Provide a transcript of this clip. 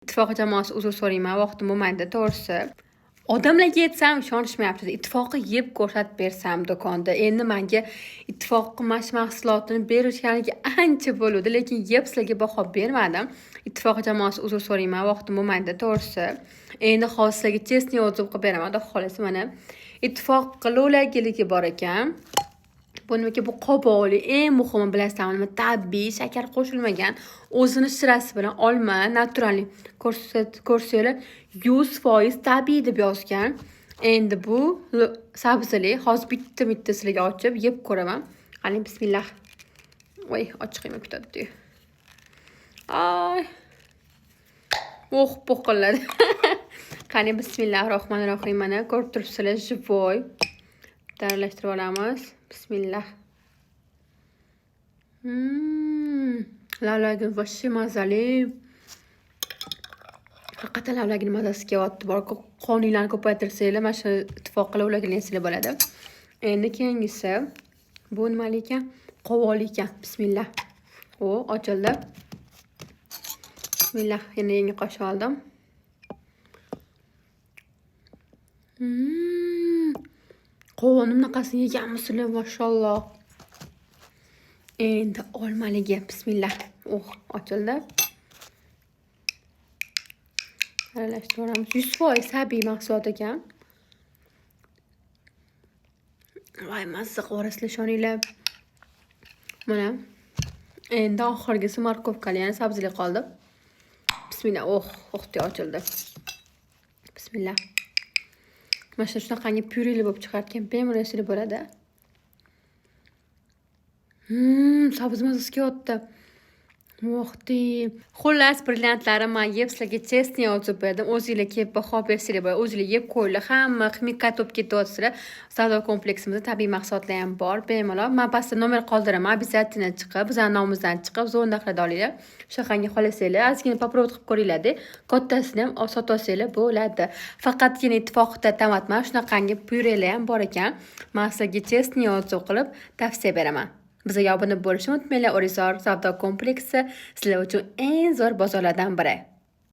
Ittifoq jamoasi uzr so'rayman, vaqtim bo'lmaydi to'g'risi. Odamlarga aytsam ishonishmayapti. Ittifoqqa yeb ko'rsatib bersam do'konda. Endi menga Ittifoq mahsulotini berishganiga ancha bo'ldi, lekin yeb sizlarga baho bermadim. Ittifoq jamoasi uzr so'rayman, vaqtim bo'lmaydi to'g'risi. Endi hozir sizlarga chestniy o'zim qilib beraman, xudo xolasa mana. Ittifoq lo'lagiligi bor ekan. Bu nimaga bu qoboqli, eng muhimi bilasizmi, nima tabiiy, shakar qo'shilmagan, o'zini shirasi bilan olma, naturalniy ko'rsanglar 100% tabiiy deb yozgan. Endi bu sabzili, hozir bitta sizlarga ochib yeb ko'raman. Qani bismillah. Voy, ochiqim ketadi. Ay. Po'qilladi. Qani bismillahirrohmanirrohim. Mana ko'rib turibsizlar, jivoy. Tayyorlashtirib olamiz. Bismillah. Lavlagim voshi mazali. Haqiqatan lavlagini mazasi kelyapti. Bor qoninglarni ko'paytirsanglar, mana shu ittifoqqa lavlagini yesanglar bo'ladi. Endi keyingisi bu nimali ekan? Qovoqli ekan. Bismillah. Ochildi. Bismillah. Yana yangi qoshiq oldim. Qovoqni bunaqasini yeganmisizlar, mashalloh. Endi olmaligi. Bismillah. Ochildi. Aralashtiramiz. 100% tabiiy mahsulot ekan. Voy, mazza qorasizlar, ishoninglar. Mana. Endi oxirgisi morkovkali, ya'ni sabzili qoldi. Bismillah. Ochildi. Bismillah. Mana shunaqangi pyureli bo'lib chiqargan, bemalol yesilib bo'ladi. Sabzi mazasi kelyapti. Xullas, brilliantlarim, men yeb sizlarga chestniy o'zib berdim. O'zingizlar kelib baho bersanglar bo'ladi. O'zingizlar yeb qo'yinglar. Hamma ximikat olib ketyapsizlar. Savdo kompleksimizda tabiiy mahsulotlar ham bor. Bemalol. Men pastda nomer qoldiraman. Обязательно chiqib, bizning nomimizdan chiqib, zo'rni qilib olinglar. Shunaqangi xohlasanglar, ozgina попробовать qilib ko'ringlar-da. Kattasini ham sotib olsanglar bo'ladi. Faqatgina ittifoqda tamatman, shunaqangi pyurelar ham bor ekan. Men sizlarga chestniy o'zib qilib tavsiya beraman. Bizga obuna bo'lishni unutmanglar. Orizor savdo kompleksi sizlar uchun eng zo'r bozorlardan biri.